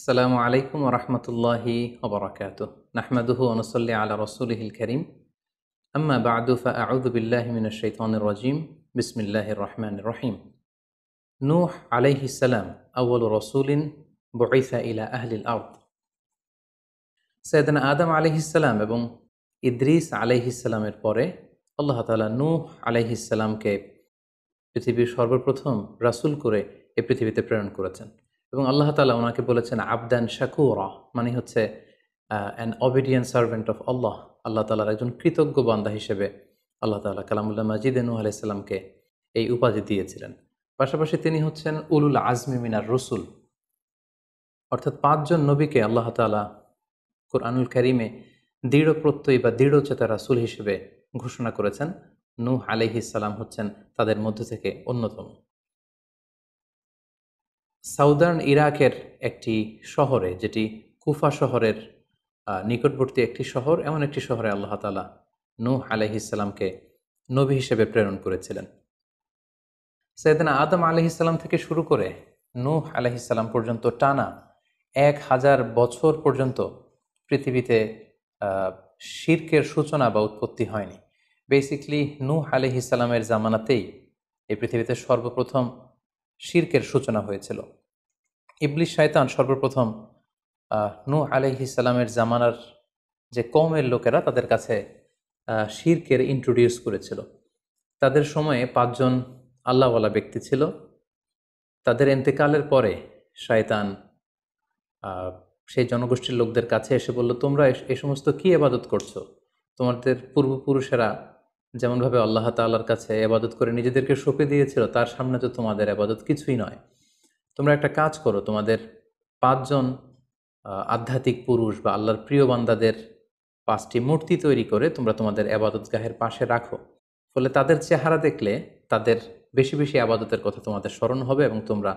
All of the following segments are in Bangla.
আসসালামু আলাইকুম ওরহমতুল্লাহি ওবরাকাতুহ। নাহমাদুহু ওয়া নুসাল্লি আলা রাসূলিহিল কারীম। আম্মা বা'দু ফাআউযু বিল্লাহি মিনাশ শাইতানির রাজীম। বিসমিল্লাহির রহমানির রহিম। নূহ আলাইহিস সালাম আউয়ালু রাসূলিন বুইসা ইলা আহলিল আরদ। সাইয়েদনা আদম আলাইহিস সালাম এবং ইদ্রিস আলাইহিস সালামের পরে আল্লাহ তাআলা নূহ আলাইহিস সালামকে পৃথিবীর সর্বপ্রথম রাসূল করে এই পৃথিবীতে প্রেরণ করেছেন এবং আল্লাহ তাআলা ওনাকে বলেছেন আবদান শাকুরা, মানে হচ্ছে অ্যান অবিডিয়েন্ট সার্ভেন্ট অফ আল্লাহ। আল্লাহ তাআলার একজন কৃতজ্ঞ বান্দা হিসেবে আল্লাহ তাআলা কালামুল্লাহ মাজিদে নূহ আলাইহিস সালামকে এই উপাধি দিয়েছিলেন। পাশাপাশি তিনি হচ্ছেন উলুল আজমি মিনার রসুল, অর্থাৎ ৫ জন নবীকে আল্লাহ তাআলা কুরআনুল কারীমে দৃঢ় প্রত্যয়ী বা দৃঢ়চেতা রাসূল হিসেবে ঘোষণা করেছেন। নূহ আলাইহিস সালাম হচ্ছেন তাদের মধ্য থেকে অন্যতম। সাউদার্ন ইরাকের একটি শহরে, যেটি কুফা শহরের নিকটবর্তী একটি শহর, এমন একটি শহরে আল্লাহ তাআলা নূহ আলাইহিস সালামকে নবী হিসেবে প্রেরণ করেছিলেন। সাইয়েদনা আদম আলাইহিস সালাম থেকে শুরু করে নূহ আলাইহিস সালাম পর্যন্ত টানা ১,০০০ বছর পর্যন্ত পৃথিবীতে শিরকের সূচনা বা উৎপত্তি হয়নি। বেসিকলি নূহ আলাইহিস সালামের জামানাতেই এই পৃথিবীতে সর্বপ্রথম শিরকের সূচনা হয়েছিল। ইবলিস শয়তান সর্বপ্রথম নূহ আলাইহিস সালামের জামানার যে কওমের লোকেরা তাদের কাছে শিরকের ইন্ট্রোডিউস করেছিল। তাদের সময়ে ৫ জন আল্লাহওয়ালা ব্যক্তি ছিল। তাদের ইন্তেকালের পরে শয়তান সেই জনগোষ্ঠীর লোকদের কাছে এসে বলল, তোমরা এই সমস্ত কি ইবাদত করছো? তোমাদের পূর্বপুরুষেরা যেমনভাবে আল্লাহ তাআলার কাছে ইবাদত করে নিজেদেরকে সঁপে দিয়েছিল, তার সামনে তো তোমাদের ইবাদত কিছুই নয়। তোমরা একটা কাজ করো, তোমাদের ৫ জন আধ্যাত্মিক পুরুষ বা আল্লাহর প্রিয় বান্দাদের ৫টি মূর্তি তৈরি করে তোমরা তোমাদের ইবাদতগাহের পাশে রাখো। ফলে তাদের চেহারা দেখলে তাদের বেশি বেশি ইবাদতের কথা তোমাদের স্মরণ হবে এবং তোমরা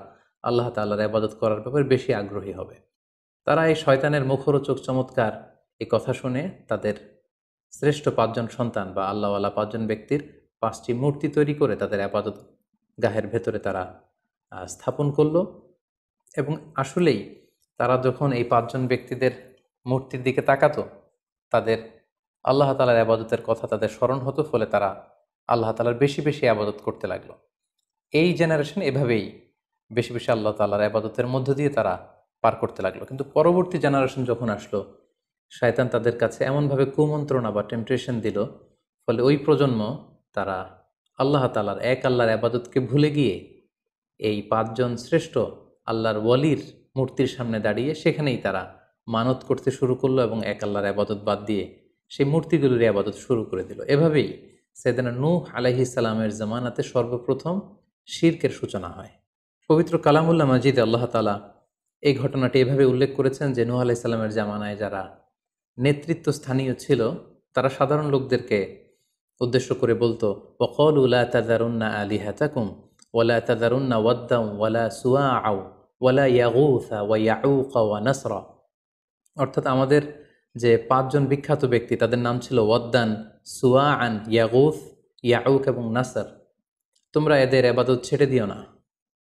আল্লাহ তাআলার ইবাদত করার ব্যাপারে বেশি আগ্রহী হবে। তারা এই শয়তানের মুখরোচক চমৎকার এই কথা শুনে তাদের শ্রেষ্ঠ ৫ জন সন্তান বা আল্লাহওয়ালা ৫ জন ব্যক্তির ৫টি মূর্তি তৈরি করে তাদের ইবাদত গাহের ভেতরে তারা স্থাপন করলো। এবং আসলেই তারা যখন এই ৫ জন ব্যক্তিদের মূর্তির দিকে তাকাতো, তাদের আল্লাহ তাআলার ইবাদতের কথা তাদের স্মরণ হতো, ফলে তারা আল্লাহ তাআলার বেশি বেশি ইবাদত করতে লাগলো। এই জেনারেশন এভাবেই বেশি বেশি আল্লাহ তাআলার ইবাদতের মধ্য দিয়ে তারা পার করতে লাগলো। কিন্তু পরবর্তী জেনারেশন যখন আসলো, শয়তান তাদের কাছে এমনভাবে কুমন্ত্রণা বা টেম্পটেশন দিল, ফলে ওই প্রজন্ম তারা আল্লাহ তাআলার এক আল্লাহর ইবাদতকে ভুলে গিয়ে এই ৫ জন শ্রেষ্ঠ আল্লাহর ওয়ালির মূর্তির সামনে দাঁড়িয়ে সেখানেই তারা মানত করতে শুরু করলো এবং এক আল্লাহর ইবাদত বাদ দিয়ে সেই মূর্তিগুলোর ইবাদত শুরু করে দিল। এভাবেই সাইয়েদনা নূহ আলাইহিস সালামের জামানাতে সর্বপ্রথম শিরকের সূচনা হয়। পবিত্র কালামুল্লাহ মাজিদে আল্লাহ তাআলা এই ঘটনাটি এভাবে উল্লেখ করেছেন যে নূহ আলাইহিস সালামের জামানায় যারা নেতৃত্ব স্থানীয় ছিল, তারা সাধারণ লোকদেরকে উদ্দেশ্য করে বলতো, ওয়াকালু লা তাযারুন্না আলিহাতাকুম ওয়ালা তাযারুন্না ওয়াদ্দাও ওয়ালা সুওয়াআও ওয়ালা ইয়াগুসা ওয়া ইয়াউকা ওয়া নাসরা। অর্থাৎ আমাদের যে ৫ জন বিখ্যাত ব্যক্তি, তাদের নাম ছিল ওয়াদ্দান, সুওয়াআন, ইয়াগুস, ইয়াউক এবং নাসর। তোমরা এদের ইবাদত ছেড়ে দিও না,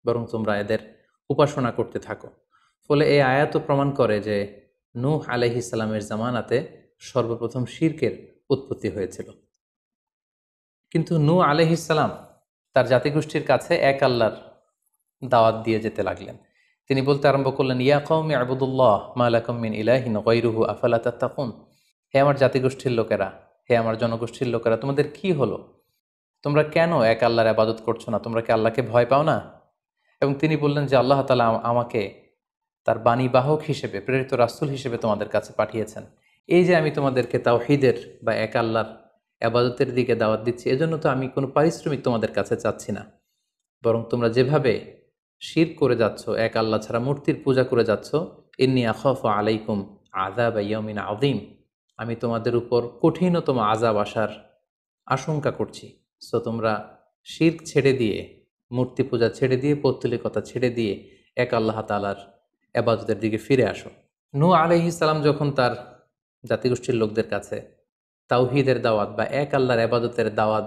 বরং তোমরা এদের উপাসনা করতে থাকো। ফলে এই আয়াতও প্রমাণ করে যে নূহ আলাইহিস সালামের জামানাতে সর্বপ্রথম শিরকের উৎপত্তি হয়েছিল। কিন্তু নূহ আলাইহিস সালাম তার জাতিগোষ্ঠীর কাছে এক আল্লাহর দাওয়াত দিয়ে যেতে লাগলেন। তিনি বলতে আরম্ভ করলেন, ইয়া কওমি আবুদুল্লাহ মা লাকুম মিন ইলাহিন গায়রুহু আফালা তাত্তাকুন। হে আমার জাতিগোষ্ঠীর লোকেরা, হে আমার জনগোষ্ঠীর লোকেরা, তোমাদের কি হলো? তোমরা কেন এক আল্লাহর ইবাদত করছো না? তোমরা কি আল্লাহকে ভয় পাও না? এবং তিনি বললেন যে আল্লাহ তাআলা আমাকে তার বাণী বাহক হিসেবে, প্রেরিত রাসূল হিসেবে তোমাদের কাছে পাঠিয়েছেন। এই যে আমি তোমাদেরকে তাওহীদের বা এক আল্লাহর ইবাদতের দিকে দাওয়াত দিচ্ছি, এজন্য তো আমি কোনো পারিশ্রমিক তোমাদের কাছে চাচ্ছি না, বরং তোমরা যেভাবে শিরক করে যাচ্ছ, এক আল্লাহ ছাড়া মূর্তির পূজা করে যাচ্ছ, ইন্নী আখাফু আলাইকুম আযাব ইয়াউমিন আযীম, আমি তোমাদের উপর কঠিনতম আযাব আসার আশঙ্কা করছি। সো তোমরা শিরক ছেড়ে দিয়ে, মূর্তি পূজা ছেড়ে দিয়ে, পৌত্তলিকতা ছেড়ে দিয়ে এক আল্লাহ তাআলার ইবাদতের দিকে ফিরে আসো। নূহ আলাইহিস সালাম যখন তার জাতিগোষ্ঠীর লোকদের কাছে তাওহীদের দাওয়াত বা এক আল্লাহর ইবাদতের দাওয়াত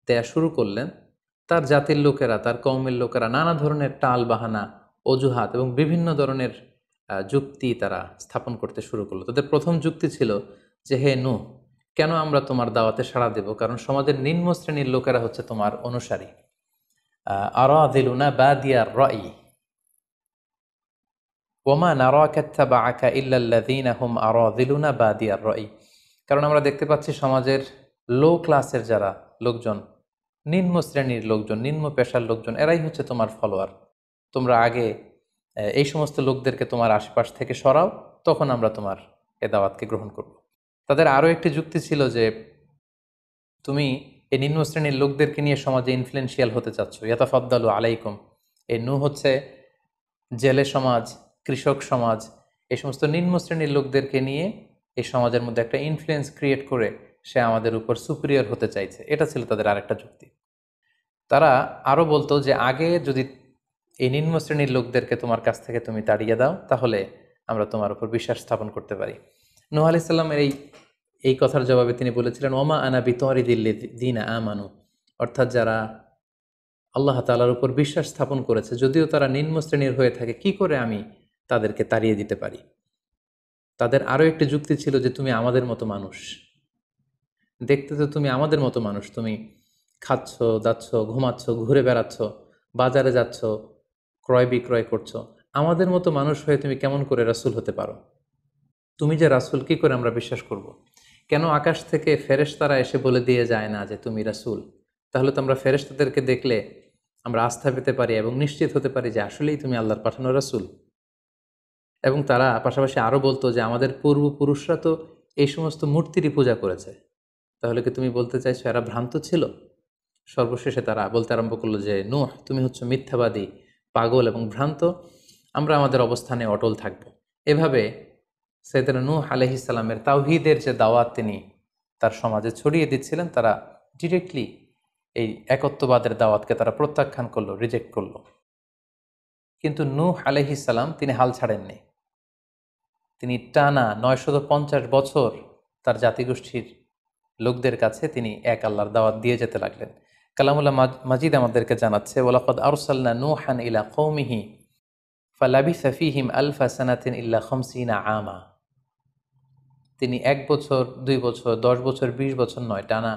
দেয়া শুরু করলেন, তার জাতির লোকেরা, তার কওমের লোকেরা নানা ধরনের টাল বাহানা, অজুহাত এবং বিভিন্ন ধরনের যুক্তি তারা স্থাপন করতে শুরু করলো। তাদের প্রথম যুক্তি ছিল যে, হে নূহ, কেন আমরা তোমার দাওয়াতে সাড়া দেব? কারণ সমাজের নিম্ন শ্রেণীর লোকেরা হচ্ছে তোমার অনুসারী। আরাযিলুনা বাদিয়ার রাই ওমা নারাকা ইত্তাবাআকা ইল্লাল্লাযীনা হুম আরাযিলুনা বাদিয়ার রাই। কারণ আমরা দেখতে পাচ্ছি সমাজের লো ক্লাসের যারা লোকজন, নিম্ন শ্রেণীর লোকজন, নিম্ন পেশার লোকজন, এরাই হচ্ছে তোমার ফলোয়ার। তোমরা আগে এই সমস্ত লোকদেরকে তোমার আশপাশ থেকে সরাও, তখন আমরা তোমার এ দাওয়াতকে গ্রহণ করব। তাদের আরও একটি যুক্তি ছিল যে, তুমি এই নিম্ন শ্রেণীর লোকদেরকে নিয়ে সমাজে ইনফ্লুয়েন্সিয়াল হতে চাচ্ছ। ইয়াতাফাদ্দালু আলাইকুম। এই নূহ হচ্ছে জেলে সমাজ, কৃষক সমাজ, এই সমস্ত নিম্ন শ্রেণীর লোকদেরকে নিয়ে এই সমাজের মধ্যে একটা ইনফ্লুয়েন্স ক্রিয়েট করে সে আমাদের উপর সুপিরিয়র হতে চাইছে। এটা ছিল তাদের আরেকটা যুক্তি। তারা আরও বলতো যে, আগে যদি এই নিম্ন শ্রেণীর লোকদেরকে তোমার কাছ থেকে তুমি তাড়িয়ে দাও, তাহলে আমরা তোমার উপর বিশ্বাস স্থাপন করতে পারি। নূহ আলাইহিস সালামের এই কথার জবাবে তিনি বলেছিলেন, ওমা আনা বিতারিদিল্লাযীনা আমানু, অর্থাৎ যারা আল্লাহ তাআলার উপর বিশ্বাস স্থাপন করেছে, যদিও তারা নিম্ন শ্রেণীর হয়ে থাকে, কি করে আমি তাদেরকে তাড়িয়ে দিতে পারি? তাদের আরও একটি যুক্তি ছিল যে, তুমি আমাদের মতো মানুষ, দেখতে তো তুমি আমাদের মতো মানুষ, তুমি খাচ্ছ, দাচ্ছ, ঘুমাচ্ছ, ঘুরে বেড়াচ্ছ, বাজারে যাচ্ছ, ক্রয় বিক্রয় করছো, আমাদের মতো মানুষ হয়ে তুমি কেমন করে রাসূল হতে পারো? তুমি যে রাসূল, কি করে আমরা বিশ্বাস করব? কেন আকাশ থেকে ফেরেশতারা এসে বলে দিয়ে যায় না যে তুমি রাসূল? তাহলে তো আমরা ফেরেশতাদেরকে দেখলে আমরা আস্থা পেতে পারি এবং নিশ্চিত হতে পারি যে আসলেই তুমি আল্লাহর পাঠানো রাসূল। এবং তারা পাশাপাশি আরও বলতো যে, আমাদের পূর্বপুরুষরা তো এই সমস্ত মূর্তিরই পূজা করেছে, তাহলে কি তুমি বলতে চাইছো এরা ভ্রান্ত ছিল? সর্বশেষে তারা বলতে আরম্ভ করলো যে, নূহ, তুমি হচ্ছে মিথ্যাবাদী, পাগল এবং ভ্রান্ত, আমরা আমাদের অবস্থানে অটল থাকব। এভাবে সাইয়েদনা নূহ আলাইহিস সালামের তাওহীদের যে দাওয়াত তিনি তার সমাজে ছড়িয়ে দিচ্ছিলেন, তারা ডিরেক্টলি এই একত্ববাদের দাওয়াতকে তারা প্রত্যাখ্যান করলো, রিজেক্ট করলো। কিন্তু নূহ আলাইহিস সালাম তিনি হাল ছাড়েননি। তিনি টানা 950 বছর তার জাতিগোষ্ঠীর লোকদের কাছে তিনি এক আল্লাহর দাওয়াত দিয়ে যেতে লাগলেন। কালামুল্লাহ মাজিদ আমাদেরকে জানাচ্ছে, ওয়ালাকাদ আরসালনা নূহান ইলা কওমিহি ফালাবিসা ফীহিম আলফা সানাতিন ইল্লা 50 আমা। তিনি 1 বছর, 2 বছর, 10 বছর, 20 বছর নয়, টানা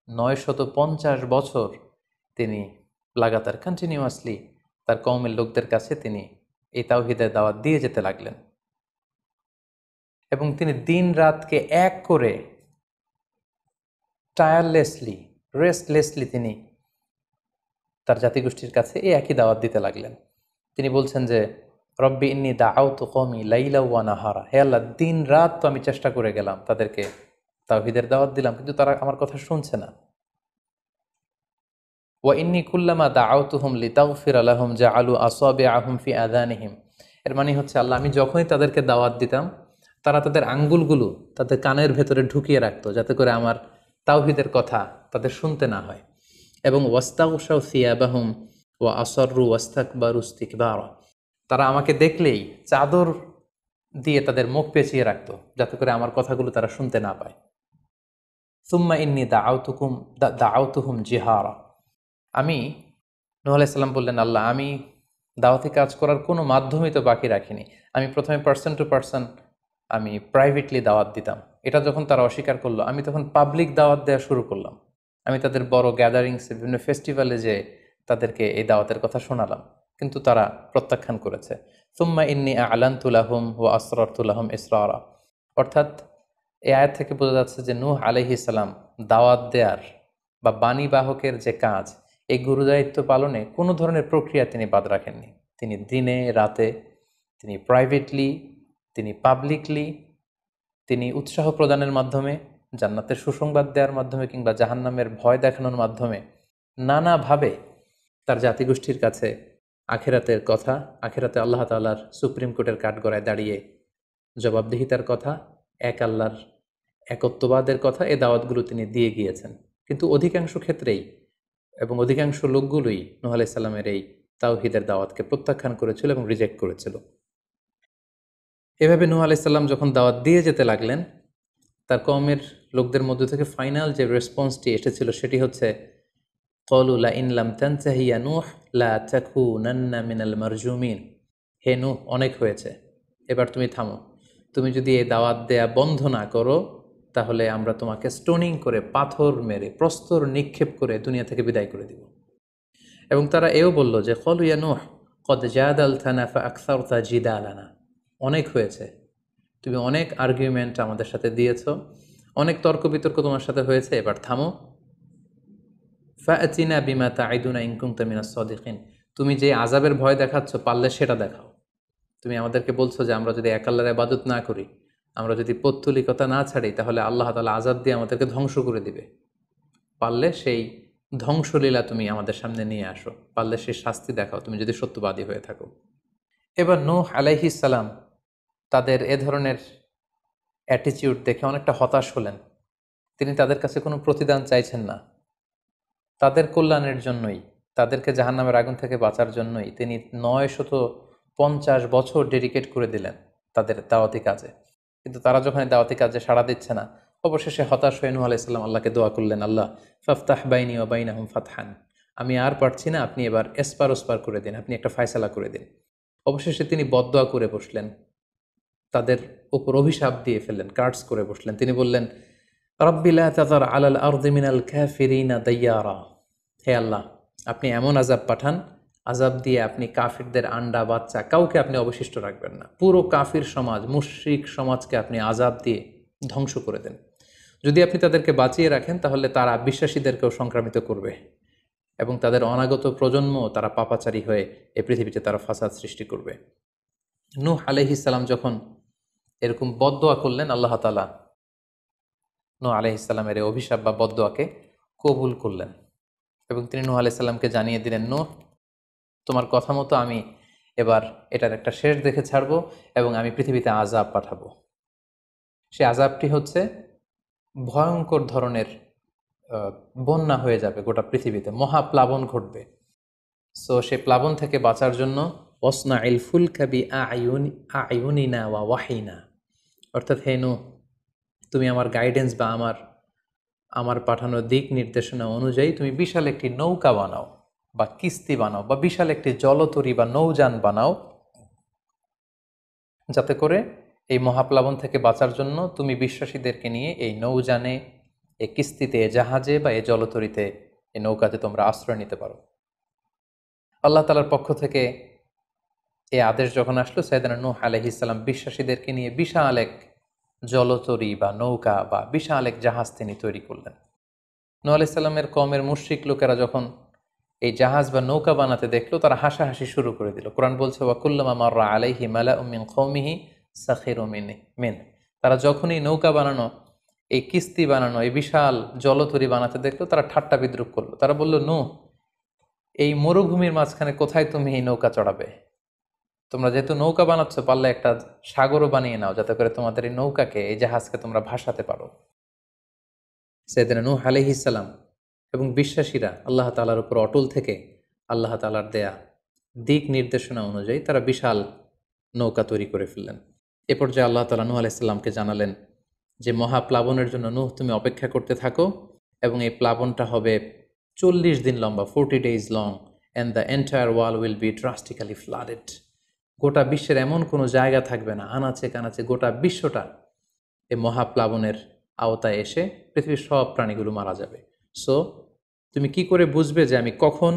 950 বছর তিনি লাগাতার কন্টিনিউয়াসলি তার কওমের লোকদের কাছে তিনি এই তাওহীদের দাওয়াত দিয়ে যেতে লাগলেন। এবং তিনি দিন রাতকে এক করে টায়ারলেসলি, রেস্টলেসলি তিনি তার জাতিগোষ্ঠীর কাছে এই একই দাওয়াত দিতে লাগলেন। তিনি বলছেন যে, রব্বি ইন্নী দাআউতু কওমি লাইলা ওয়া নাহারা, হে আল্লাহ, দিন রাত তো আমি চেষ্টা করে গেলাম, তাদেরকে তাওহীদের দাওয়াত দিলাম, কিন্তু তারা আমার কথা শুনছে না। ওয়া ইন্নী কুল্লামা দাআউতুহুম লিতাগফিরা লাহুম জাআলু আসাবিআহুম ফি আযানিহিম। এর মানে হচ্ছে, আল্লাহ, আমি যখনই তাদেরকে দাওয়াত দিতাম, তারা তাদের আঙ্গুলগুলো তাদের কানের ভেতরে ঢুকিয়ে রাখতো, যাতে করে আমার তাওহীদের কথা তাদের শুনতে না হয়। এবং ওয়াস্তাগশাউ সিয়াবাহুম ওয়া আসররু ওয়াস্তাকবারু ইস্তিকবারা, তারা আমাকে দেখলেই চাদর দিয়ে তাদের মুখ পেঁচিয়ে রাখতো, যাতে করে আমার কথাগুলো তারা শুনতে না পায়। সুম্মা ইন্নী দাআউতুহুম জিহারা। আমি, নূহ আলাইহিস সালাম বললেন, আল্লাহ, আমি দাওয়াতি কাজ করার কোনো মাধ্যমই তো বাকি রাখিনি। আমি প্রথমে পার্সন টু পার্সন আমি প্রাইভেটলি দাওয়াত দিতাম। এটা যখন তারা অস্বীকার করলো, আমি তখন পাবলিক দাওয়াত দেওয়া শুরু করলাম। আমি তাদের বড় গ্যাদারিংসে, বিভিন্ন ফেস্টিভ্যালে যে তাদেরকে এই দাওয়াতের কথা শোনালাম, কিন্তু তারা প্রত্যাখ্যান করেছে। সুম্মা ইন্নী আ'লানতু লাহুম ওয়া আসরারতু লাহুম ইসরারা। অর্থাৎ এই আয়াত থেকে বোঝা যাচ্ছে যে, নূহ আলাইহিস সালাম দাওয়াত দেয়ার বা বাণীবাহকের যে কাজ, এই গুরুদায়িত্ব পালনে কোনো ধরনের প্রক্রিয়া তিনি বাদ রাখেননি। তিনি দিনে রাতে, তিনি প্রাইভেটলি, তিনি পাবলিকলি, তিনি উৎসাহ প্রদানের মাধ্যমে, জান্নাতের সুসংবাদ দেওয়ার মাধ্যমে, কিংবা জাহান্নামের ভয় দেখানোর মাধ্যমে নানাভাবে তার জাতিগোষ্ঠীর কাছে আখিরাতের কথা, আখিরাতে আল্লাহ তাআলার সুপ্রিম কোর্টের কাঠগড়ায় দাঁড়িয়ে জবাবদিহিতার কথা, এক আল্লাহর একত্ববাদের কথা, এই দাওয়াতগুলো তিনি দিয়ে গিয়েছেন। কিন্তু অধিকাংশ ক্ষেত্রেই এবং অধিকাংশ লোকগুলোই নূহ আলাইহিস সালামের এই তাওহীদের দাওয়াতকে প্রত্যাখ্যান করেছিল এবং রিজেক্ট করেছিল। এভাবে নূহ আলাইহিস সালাম যখন দাওয়াত দিয়ে যেতে লাগলেন, তার কওমের লোকদের মধ্য থেকে ফাইনাল যে রেসপন্সটি এসেছিল সেটি হচ্ছে, ক্বালু লা ইন লাম তানতাহি ইয়া নূহ লা তাকুনান্না মিনাল মারজুমিন। হে নূহ, অনেক হয়েছে, এবার তুমি থামো, তুমি যদি এই দাওয়াত দেয়া বন্ধ না করো তাহলে আমরা তোমাকে স্টোনিং করে, পাথর মেরে, প্রস্তর নিক্ষেপ করে দুনিয়া থেকে বিদায় করে দিব। এবং তারা এও বলল যে ক্বালু ইয়া নূহ ক্বাদ জাদালতানা ফাআকসারতা জিদালানা, অনেক হয়েছে, তুমি অনেক আর্গুমেন্ট আমাদের সাথে দিয়েছো, অনেক তর্ক বিতর্ক তোমার সাথে হয়েছে, এবার থামো। ফাআতিনা বিমা তাইদুনা ইন কুনতা মিনাস সাদিকিন, তুমি যে আযাবের ভয় দেখাচ্ছ পারলে সেটা দেখাও। তুমি আমাদেরকে বলছো যে আমরা যদি এক আল্লাহর ইবাদত না করি, আমরা যদি পৌত্তলিকতা না ছাড়ি, তাহলে আল্লাহ তাআলা আযাব দিয়ে আমাদেরকে ধ্বংস করে দিবে। পারলে সেই ধ্বংসলীলা তুমি আমাদের সামনে নিয়ে আসো, পারলে সেই শাস্তি দেখাও, তুমি যদি সত্যবাদী হয়ে থাকো। এবার নূহ আলাইহিস সালাম তাদের এ ধরনের অ্যাটিটিউড দেখে অনেকটা হতাশ হলেন। তিনি তাদের কাছে কোনো প্রতিদান চাইছেন না, তাদের কল্যাণের জন্যই, তাদেরকে জাহান্নামের আগুন থেকে বাঁচার জন্যই তিনি 950 বছর ডেডিকেট করে দিলেন তাদের দাওয়াতি কাজে। কিন্তু তারা যখন এই দাওয়াতি কাজে সাড়া দিচ্ছে না, অবশেষে হতাশ হয়ে নূহ আলাইহিস সালাম আল্লাহকে দোয়া করলেন, আল্লাহ ফাফতাহ বাইনি ওয়া বাইনাহুম ফাতহান, আমি আর পারছি না, আপনি এবার এসপার ওসপার করে দিন, আপনি একটা ফায়সালা করে দিন। অবশেষে তিনি বদদোয়া করে বসলেন, তাদের উপর অভিশাপ দিয়ে ফেললেন, কার্ডস করে বসলেন। তিনি বললেন, রাব্বি লা তাযার আলাল আরদি মিনাল কাফিরিনা দাইয়ারা, হে আল্লাহ, আপনি এমন আযাব পাঠান, আযাব দিয়ে আপনি কাফিরদের আন্ডা বাচ্চা কাউকে আপনি অবশিষ্ট রাখবেন না, পুরো কাফির সমাজ, মুশরিক সমাজকে আপনি আযাব দিয়ে ধ্বংস করে দেন। যদি আপনি তাদেরকে বাঁচিয়ে রাখেন তাহলে তারা বিশ্বাসীদেরকেও সংক্রামিত করবে এবং তাদের অনাগত প্রজন্ম তারা পাপাচারী হয়ে এই পৃথিবীতে তারা ফাসাদ সৃষ্টি করবে। নূহ আলাইহিস সালাম যখন এরকম বদদোয়া করলেন, আল্লাহ তাআলা নূহ আলাইহিস সালামের এই অভিশাপ বা বদদোয়াকে কবুল করলেন এবং তিনি নূহ আলাইহিস সালামকে জানিয়ে দিলেন, নূহ, তোমার কথা মতো আমি এবার এটার একটা শেষ দেখে ছাড়বো এবং আমি পৃথিবীতে আযাব পাঠাবো। সে আযাবটি হচ্ছে ভয়ঙ্কর ধরনের বন্যা হয়ে যাবে গোটা পৃথিবীতে, মহাপ্লাবন ঘটবে। সো সে প্লাবন থেকে বাঁচার জন্য ওয়াসনাইল ফুলকা বিআইউনিনা ওয়া ওয়াহিনা, অর্থাৎ হে নূহ, তুমি আমার গাইডেন্স বা আমার পাঠানো দিক নির্দেশনা অনুযায়ী তুমি বিশাল একটি নৌকা বানাও বা কিস্তি বানাও বা বিশাল একটি জলতরী বা নৌযান বানাও, যাতে করে এই মহাপ্লাবন থেকে বাঁচার জন্য তুমি বিশ্বাসীদেরকে নিয়ে এই নৌযানে, এই কিস্তিতে, জাহাজে বা এই জলতরীতে, এই নৌকাতে তোমরা আশ্রয় নিতে পারো। আল্লাহ তাআলার পক্ষ থেকে এই আদেশ যখন আসলো, সাইয়েদনা নূহ আলাইহিস সালাম বিশ্বাসীদেরকে নিয়ে বিশাল এক জলতরী বা নৌকা বা বিশাল এক জাহাজ তিনি তৈরি করলেন। নূহ আলাইহিস সালামের কওমের মুশরিক লোকেরা যখন এই জাহাজ বা নৌকা বানাতে দেখলো, তারা হাসাহাসি শুরু করে দিল। কোরআন বলছে, ওয়া কুল্লামা মাররা আলাইহি মালাউম মিন কওমিহি সাখিরু মিন, তারা যখনই নৌকা বানানো, এই কিস্তি বানানো, এই বিশাল জলতরী বানাতে দেখলো, তারা ঠাট্টা বিদ্রুপ করলো। তারা বলল, নূহ, এই মরুভূমির মাঝখানে কোথায় তুমি এই নৌকা চড়াবে? তোমরা যেহেতু নৌকা বানাচ্ছ, পারলে একটা সাগরও বানিয়ে নাও, যাতে করে তোমাদের এই নৌকাকে, এই জাহাজকে তোমরা ভাসাতে পারো। সাইয়েদনা নূহ আলাইহিস সালাম এবং বিশ্বাসীরা আল্লাহ তাআলার উপর অটল থেকে আল্লাহ তাআলার দেয়া দিক নির্দেশনা অনুযায়ী তারা বিশাল নৌকা তৈরি করে ফেললেন। এ পর্যায়ে আল্লাহ তাআলা নূহ আলাইহিস সালামকে জানালেন যে মহাপ্লাবনের জন্য নূহ তুমি অপেক্ষা করতে থাকো এবং এই প্লাবনটা হবে 40 দিন লম্বা, 40 days long, and the entire wall will be drastically flooded. গোটা বিশ্বের এমন কোনো জায়গা থাকবে না, আনাচে কানাচে গোটা বিশ্বটা এই মহাপ্লাবনের আওতায় এসে পৃথিবীর সব প্রাণীগুলো মারা যাবে। সো তুমি কি করে বুঝবে যে আমি কখন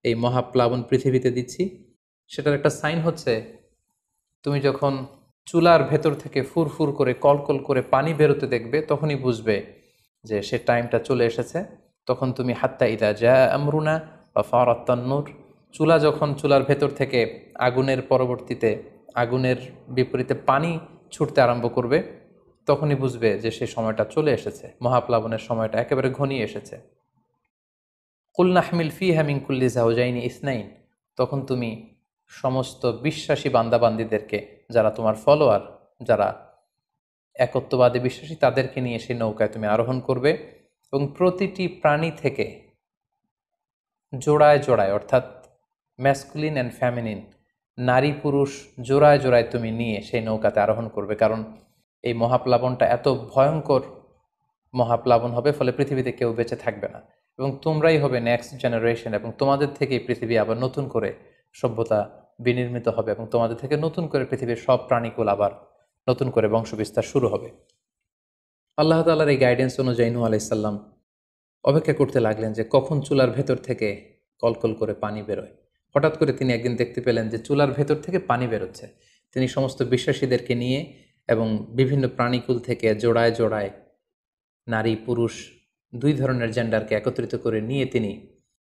এই মহাপ্লাবন পৃথিবীতে দিচ্ছি? সেটার একটা সাইন হচ্ছে, তুমি যখন চুলার ভেতর থেকে ফুরফুর করে কলকল করে পানি বেরোতে দেখবে, তখনই বুঝবে যে সে টাইমটা চলে এসেছে। তখন তুমি হাত্তা ইদা জা আমরুনা বা ফারাত তান্নুর, চুলার ভেতর থেকে আগুনের বিপরীতে পানি ছুটতে আরম্ভ করবে, তখনই বুঝবে যে সে সময়টা চলে এসেছে, মহাপ্লাবনের সময়টা একেবারে ঘনিয়ে এসেছে। কুল নাহমিল ফিহা মিন কুল্লি যাওজাইনি ইসনাইন, তখন তুমি সমস্ত বিশ্বাসী বান্দাবান্দিদেরকে, যারা তোমার ফলোয়ার, যারা একত্ববাদী বিশ্বাসী, তাদেরকে নিয়ে সেই নৌকায় তুমি আরোহণ করবে এবং প্রতিটি প্রাণী থেকে জোড়ায় জোড়ায়, অর্থাৎ ম্যাসকুলিন অ্যান্ড ফ্যামিনিন, নারী পুরুষ জোড়ায় জোড়ায় তুমি নিয়ে সেই নৌকাতে আরোহণ করবে। কারণ এই মহাপ্লাবনটা এত ভয়ঙ্কর মহাপ্লাবন হবে, ফলে পৃথিবীতে কেউ বেঁচে থাকবে না এবং তোমরাই হবে নেক্সট জেনারেশন এবং তোমাদের থেকেই পৃথিবী আবার নতুন করে সভ্যতা বিনির্মিত হবে এবং তোমাদের থেকে নতুন করে পৃথিবীর সব প্রাণীকুল আবার নতুন করে বংশবিস্তার শুরু হবে। আল্লাহ তাআলার এই গাইডেন্স অনুযায়ী নূহ আলাইহিস সালাম অপেক্ষা করতে লাগলেন যে কখন চুলার ভেতর থেকে কলকল করে পানি বেরোয়। হঠাৎ করে তিনি একদিন দেখতে পেলেন যে চুলার ভেতর থেকে পানি বেরোচ্ছে। তিনি সমস্ত বিশ্বাসীদেরকে নিয়ে এবং বিভিন্ন প্রাণীকুল থেকে জোড়ায় জোড়ায় নারী পুরুষ দুই ধরনের জেন্ডারকে একত্রিত করে নিয়ে তিনি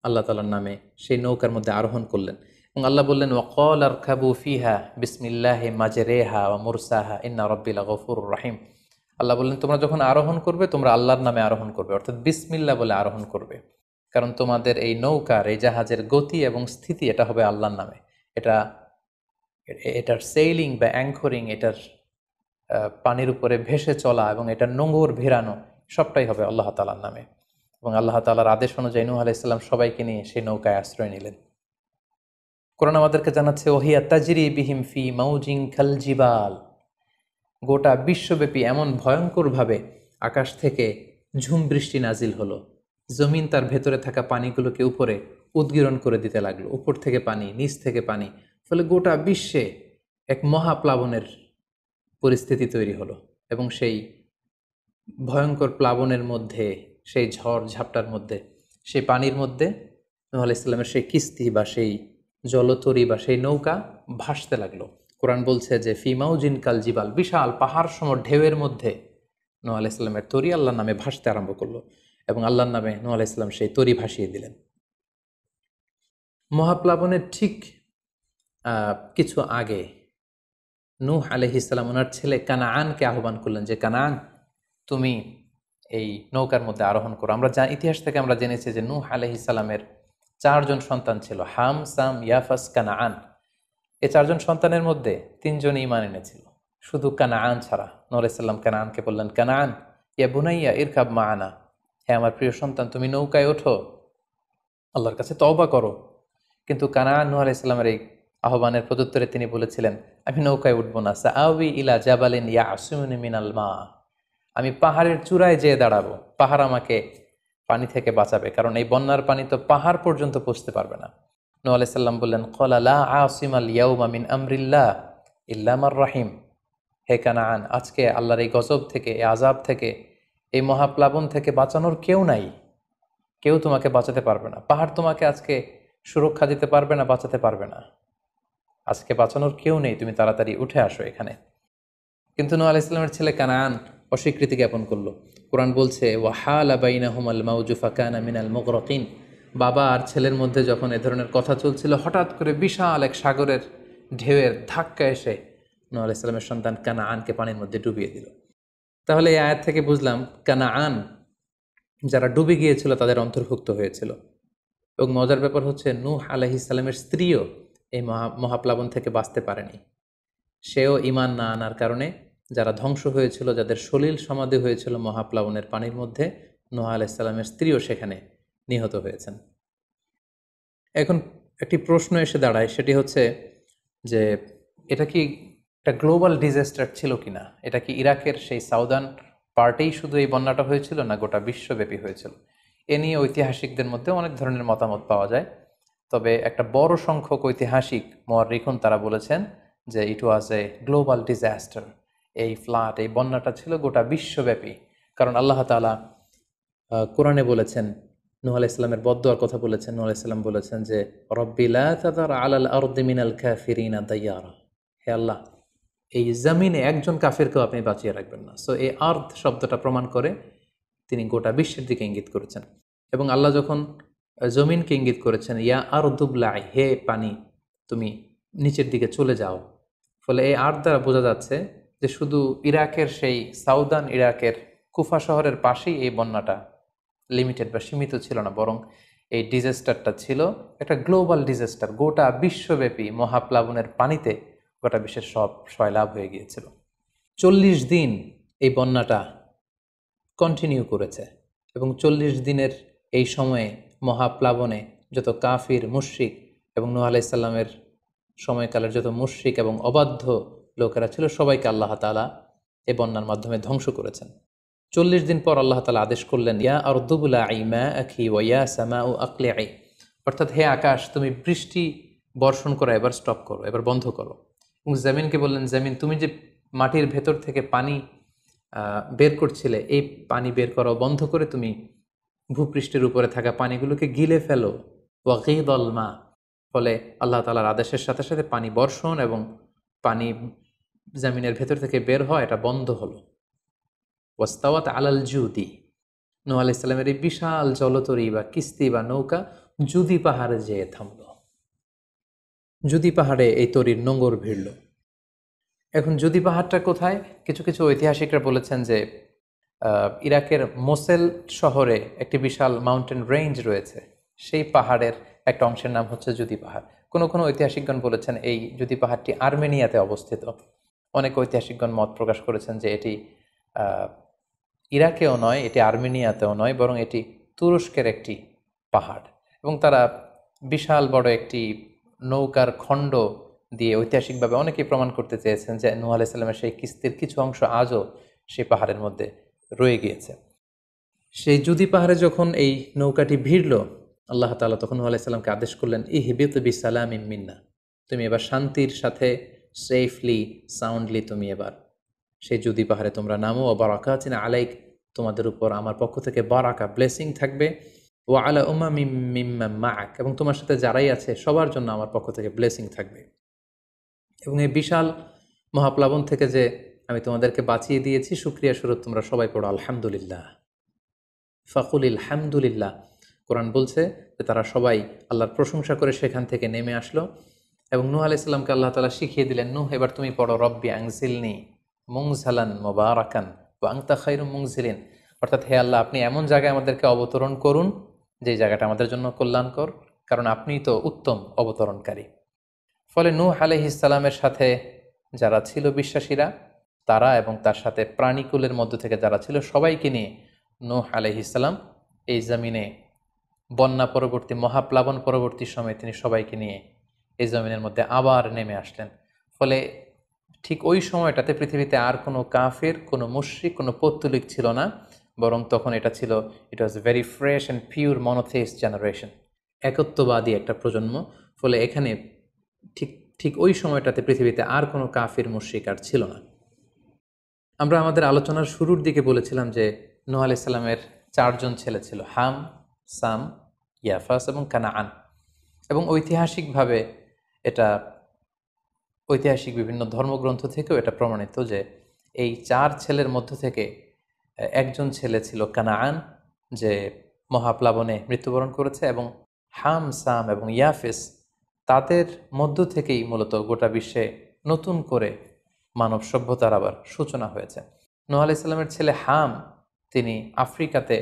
আল্লাহ তাআলার নামে সেই নৌকার মধ্যে আরোহণ করলেন এবং আল্লাহ বললেন, ওয়াকাল আরকাবু ফিহা বিসমিল্লাহি মাজরেহা ওয়া মুরসাহা ইন্না রাব্বি লাগফুরুর রহিম। আল্লাহ বললেন, তোমরা যখন আরোহণ করবে তোমরা আল্লাহর নামে আরোহণ করবে, অর্থাৎ বিসমিল্লাহ বলে আরোহণ করবে, কারণ তোমাদের এই নৌকার এই জাহাজের গতি এবং স্থিতি এটা হবে আল্লাহর নামে। এটার সেইলিং বা অ্যাঙ্করিং, এটার পানির উপরে ভেসে চলা এবং এটার নোঙর ভিড়ানো সবটাই হবে আল্লাহ তাআলার নামে। এবং আল্লাহ তাআলার আদেশ অনুযায়ী নূহ আলাইহিস সালাম সবাইকে নিয়ে সেই নৌকায় আশ্রয় নিলেন। কোরআন আমাদেরকে জানাচ্ছে, ওহিয়া তাজরি বিহিম ফি মাউজিন কাল জিবাল। গোটা বিশ্বব্যাপী এমন ভয়ঙ্করভাবে আকাশ থেকে ঝুম বৃষ্টি নাজিল হলো, জমিন তার ভেতরে থাকা পানিগুলোকে উপরে উদ্গীরণ করে দিতে লাগলো, উপর থেকে পানি, নিচ থেকে পানি, ফলে গোটা বিশ্বে এক মহাপ্লাবনের পরিস্থিতি তৈরি হলো। এবং সেই ভয়ঙ্কর প্লাবনের মধ্যে, সেই ঝড় ঝাপটার মধ্যে, সেই পানির মধ্যে নূহ আলাইহিস সালামের সেই কিস্তি বা সেই জলতরী বা সেই নৌকা ভাসতে লাগলো। কোরআন বলছে যে ফি মাউজিন কাল জিবাল, বিশাল পাহাড় সম ঢেউয়ের মধ্যে নূহ আলাইহিস সালামের তরী আল্লাহর নামে ভাসতে আরম্ভ করলো এবং আল্লাহর নামে নূহ আলাইহিস সালাম সেই তরী ভাসিয়ে দিলেন। মহাপ্লাবনের ঠিক কিছু আগে নূহ আলাইহিস সালাম ওনার ছেলে কানাআনকে আহ্বান করলেন যে, কানাআন, তুমি এই নৌকার মধ্যে আরোহণ করো। আমরা ইতিহাস থেকে আমরা জেনেছি যে নূহ আলাইহিস সালামের 4 জন সন্তান ছিল, হাম, সাম, ইয়াফাস, কানাআন। এই 4 জন সন্তানের মধ্যে 3 জন ঈমান এনেছিল, শুধু কানাআন ছাড়া। নূহ আলাইহিস সালাম কানাআনকে বললেন, কানাআন ইয়া বুনাইয়া ইরকাব মাআনা, হে আমার প্রিয় সন্তান, তুমি নৌকায় ওঠো, আল্লাহর কাছে তওবা করো। কিন্তু কানাআন নূহ আলাইহিস সালামের এই আহ্বানের প্রত্যুত্তরে তিনি বলেছিলেন, আমি নৌকায় উঠবো না, সাআওয়ি ইলা জাবালিন ইয়াসিমুনি মিনাল মা, আমি পাহাড়ের চূড়ায় যেয়ে দাঁড়াবো, পাহাড় আমাকে পানি থেকে বাঁচাবে, কারণ এই বন্যার পানি তো পাহাড় পর্যন্ত পৌঁছতে পারবে না। নূহ আলাইহিস সালাম বললেন, ক্বালা লা আসিমাল ইয়াউমা মিন আমরিল্লাহ ইল্লা মান রাহিম, হে কানাআন, আজকে আল্লাহর এই গজব থেকে, এই আযাব থেকে, এই মহাপ্লাবন থেকে বাঁচানোর কেউ নাই, কেউ তোমাকে বাঁচাতে পারবে না। পাহাড় তোমাকে আজকে সুরক্ষা দিতে পারবে না, বাঁচাতে পারবে না, আজকে বাঁচানোর কেউ নেই, তুমি তাড়াতাড়ি উঠে আসো এখানে। কিন্তু নূহ আলাইহিস সালামের ছেলে কানাআন অস্বীকৃতি জ্ঞাপন করলো। কোরআন বলছে, ওয়াহালা বাইনাহুমাল মাউজু ফাকানা মিনাল মুগরাকিন, বাবা আর ছেলের মধ্যে যখন এ ধরনের কথা চলছিল, হঠাৎ করে বিশাল এক সাগরের ঢেউয়ের ধাক্কা এসে নূহ আলাইহিস সালামের সন্তান কানাআনকে পানির মধ্যে ডুবিয়ে দিল। তাহলে এই আয়াত থেকে বুঝলাম কানাআন যারা ডুবে গিয়েছিল তাদের অন্তর্ভুক্ত হয়েছিল। এবং মজার ব্যাপার হচ্ছে, নূহ আলাইহিস সালামের স্ত্রীও এই মহাপ্লাবন থেকে বাঁচতে পারেনি। সেও ঈমান না আনার কারণে যারা ধ্বংস হয়েছিল, যাদের সলিল সমাধি হয়েছিল মহাপ্লাবনের পানির মধ্যে, নূহ আলাইহিস সালামের স্ত্রীও সেখানে নিহত হয়েছেন। এখন একটি প্রশ্ন এসে দাঁড়ায়, সেটি হচ্ছে যে এটা কি একটা গ্লোবাল ডিজাস্টার ছিল কিনা? এটা কি ইরাকের সেই সাউদার্ন পার্টেই শুধু এই বন্যাটা হয়েছিল, না গোটা বিশ্বব্যাপী হয়েছিল? এ নিয়ে ঐতিহাসিকদের মধ্যে অনেক ধরনের মতামত পাওয়া যায়। তবে একটা বড় সংখ্যক ঐতিহাসিক মুআররিখুন তারা বলেছেন যে ইট ওয়াজ এ গ্লোবাল ডিজাস্টার। এই ফ্লাড, এই বন্যাটা ছিল গোটা বিশ্বব্যাপী। কারণ আল্লাহ তাআলা কোরআনে বলেছেন, নূহ আলাইহিস সালামের বদদুয়ার কথা বলেছেন। নূহ আলাইহিস সালাম বলেছেন যে, রব্বি লা তাযার আলাল আরদি মিনাল কাফিরিনা দাইয়ারা, হে আল্লাহ, এই জমিনে একজন কাফিরকেও আপনি বাঁচিয়ে রাখবেন না। সো এই আর্থ শব্দটা প্রমাণ করে তিনি গোটা বিশ্বের দিকে ইঙ্গিত করেছেন। এবং আল্লাহ যখন জমিনকে ইঙ্গিত করেছেন, ইয়া আরদুবলাই, হে পানি তুমি নিচের দিকে চলে যাও, ফলে এই আর্থ দ্বারা বোঝা যাচ্ছে যে শুধু ইরাকের সেই সাউদার্ন ইরাকের কুফা শহরের পাশেই এই বন্যাটা লিমিটেড বা সীমিত ছিল না, বরং এই ডিজাস্টারটা ছিল একটা গ্লোবাল ডিজাস্টার। গোটা বিশ্বব্যাপী মহাপ্লাবনের পানিতে গোটা বিশ্বের সব সয়লাভ হয়ে গিয়েছিল। 40 দিন এই বন্যাটা কন্টিনিউ করেছে এবং 40 দিনের এই সময়ে মহাপ্লাবনে যত কাফির, মুশরিক এবং নূহ আলাইহিস সালামের সময়কালের যত মুশরিক এবং অবাধ্য লোকেরা ছিল, সবাইকে আল্লাহ তাআলা এই বন্যার মাধ্যমে ধ্বংস করেছেন। 40 দিন পর আল্লাহ তাআলা আদেশ করলেন, ইয়া আরদু বুলাঈ মাআকি ওয়া ইয়া সামাউ আকলিঈ, অর্থাৎ হে আকাশ, তুমি বৃষ্টি বর্ষণ করা এবার স্টপ করো, এবার বন্ধ করো। এবং জমিনকে বললেন, জমিন তুমি যে মাটির ভেতর থেকে পানি বের করছিলে, এই পানি বের করা বন্ধ করে তুমি ভূপৃষ্ঠের উপরে থাকা পানিগুলোকে গিলে ফেলো। ওয়াকিদল মা, ফলে আল্লাহ তাআলার আদেশের সাথে সাথে পানি বর্ষণ এবং পানি জমিনের ভেতর থেকে বের হয়, এটা বন্ধ হলো। ওয়াস্তাওয়াত আলাল জুদি, নূহ আলাইহিস সালামের এই বিশাল জলতরী বা কিস্তি বা নৌকা জুদি পাহাড়ে যেয়ে থামল। জুদি পাহাড়ে এই তরীর নোঙর ভিড়ল। এখন জুদি পাহাড়টা কোথায়? কিছু কিছু ঐতিহাসিকরা বলেছেন যে ইরাকের মোসেল শহরে একটি বিশাল মাউন্টেন রেঞ্জ রয়েছে, সেই পাহাড়ের একটা অংশের নাম হচ্ছে জুদি পাহাড়। কোনো কোনো ঐতিহাসিকগণ বলেছেন এই জুদি পাহাড়টি আর্মেনিয়াতে অবস্থিত। অনেক ঐতিহাসিকগণ মত প্রকাশ করেছেন যে এটি ইরাকেও নয়, এটি আর্মেনিয়াতেও নয়, বরং এটি তুরস্কের একটি পাহাড়। এবং তারা বিশাল বড় একটি নৌকার খণ্ড দিয়ে ঐতিহাসিকভাবে অনেকেই প্রমাণ করতে চেয়েছেন যে নূহ আলাইহিস সালামের সেই কিস্তির কিছু অংশ আজও সেই পাহাড়ের মধ্যে রয়ে গিয়েছে। সেই জুদি পাহাড়ে যখন এই নৌকাটি ভিড়ল, আল্লাহ তাআলা তখন নূহ আলাইহিস সালামকে আদেশ করলেন, ইহবিত বিসালামিন মিন্না, তুমি এবার শান্তির সাথে সেফলি সাউন্ডলি তুমি এবার সেই জুদি পাহাড়ে তোমরা নামো। ও বারাকাতিন আলাইক, তোমাদের উপর আমার পক্ষ থেকে বারাকা ব্লেসিং থাকবে। ও আলা উমামিম মিম্মান মাআক, এবং তোমার সাথে যারাই আছে সবার জন্য আমার পক্ষ থেকে ব্লেসিং থাকবে। এবং এই বিশাল মহাপ্লাবন থেকে যে আমি তোমাদেরকে বাঁচিয়ে দিয়েছি, শুকরিয়া স্বরূপ তোমরা সবাই পড়ো আলহামদুলিল্লাহ। ফাকুলিল হামদুলিল্লাহ। কোরআন বলছে যে তারা সবাই আল্লাহর প্রশংসা করে সেখান থেকে নেমে আসলো। এবং নূহ আলাইহিস সালামকে আল্লাহ তাআলা শিখিয়ে দিলেন, নূহ এবার তুমি পড়ো রব্বি আনজিলনি মুনজালান মুবারাকান ওয়া আনতা খায়রুম মুনজিলিন, অর্থাৎ হে আল্লাহ আপনি এমন জায়গায় আমাদেরকে অবতরণ করুন যে জায়গাটা আমাদের জন্য কল্যাণকর, কারণ আপনিই তো উত্তম অবতরণকারী। ফলে নূহ আলাইহিস সালামের সাথে যারা ছিল বিশ্বাসীরা, তারা এবং তার সাথে প্রাণীকুলের মধ্য থেকে যারা ছিল সবাইকে নিয়ে নূহ আলাইহিস সালাম এই জমিনে বন্যা পরবর্তী মহাপ্লাবন পরবর্তী সময়ে তিনি সবাইকে নিয়ে এই জমিনের মধ্যে আবার নেমে আসলেন। ফলে ঠিক ওই সময়টাতে পৃথিবীতে আর কোনো কাফের, কোনো মুশরিক, কোনো পৌত্তলিক ছিল না, বরং তখন এটা ছিল, it was very fresh and pure monotheist generation, একত্ববাদী একটা প্রজন্ম। ফলে এখানে ঠিক ঠিক ওই সময়টাতে পৃথিবীতে আর কোনো কাফির মুশরিক আর ছিল না। আমরা আমাদের আলোচনার শুরুর দিকে বলেছিলাম যে নূহ আলাইহিস সালামের 4 জন ছেলে ছিল, হাম, সাম, ইয়াফাস এবং কানাআন। এবং ঐতিহাসিকভাবে এটা ঐতিহাসিক বিভিন্ন ধর্মগ্রন্থ থেকেও এটা প্রমাণিত যে এই 4 ছেলের মধ্য থেকে একজন ছেলে ছিল কানাআন, যে মহাপ্লাবনে মৃত্যুবরণ করেছে। এবং হাম, সাম এবং ইয়াফেস, তাদের মধ্য থেকেই মূলত গোটা বিশ্বে নতুন করে মানব সভ্যতার আবার সূচনা হয়েছে। নূহ আলাইহিস সালামের ছেলে হাম, তিনি আফ্রিকাতে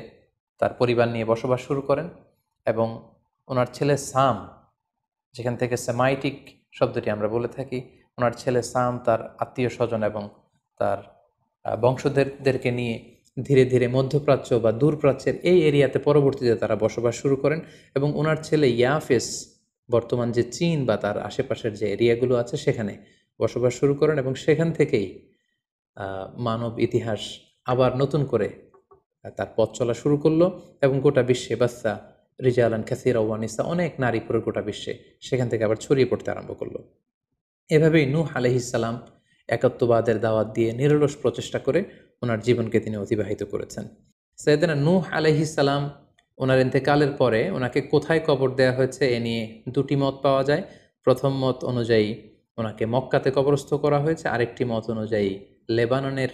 তার পরিবার নিয়ে বসবাস শুরু করেন। এবং ওনার ছেলে সাম, যেখান থেকে সেমাইটিক শব্দটি আমরা বলে থাকি, ওনার ছেলে সাম তার আত্মীয় স্বজন এবং তার বংশধরদেরকে নিয়ে ধীরে ধীরে মধ্যপ্রাচ্য বা দূরপ্রাচ্যের এই এরিয়াতে পরবর্তীতে তারা বসবাস শুরু করেন। এবং ওনার ছেলে ইয়াফেস বর্তমান যে চীন বা তার আশেপাশের যে এরিয়াগুলো আছে সেখানে বসবাস শুরু করেন। এবং সেখান থেকেই মানব ইতিহাস আবার নতুন করে তার পথ চলা শুরু করলো। এবং গোটা বিশ্বে বাচ্চা রিজালান কাসীরা ওয়া নিসা, অনেক নারী পুরো গোটা বিশ্বে সেখান থেকে আবার ছড়িয়ে পড়তে আরম্ভ করলো। এভাবেই নূহ আলাইহিস সালাম একত্ববাদের দাওয়াত দিয়ে নিরলস প্রচেষ্টা করে ওনার জীবনকে তিনি অতিবাহিত করেছেন। সাইয়েদনা নূহ আলাইহিস সালাম ওনার ইন্তেকালের পরে ওনাকে কোথায় কবর দেওয়া হয়েছে এ নিয়ে 2টি মত পাওয়া যায়। প্রথম মত অনুযায়ী ওনাকে মক্কাতে কবরস্থ করা হয়েছে, আরেকটি মত অনুযায়ী লেবাননের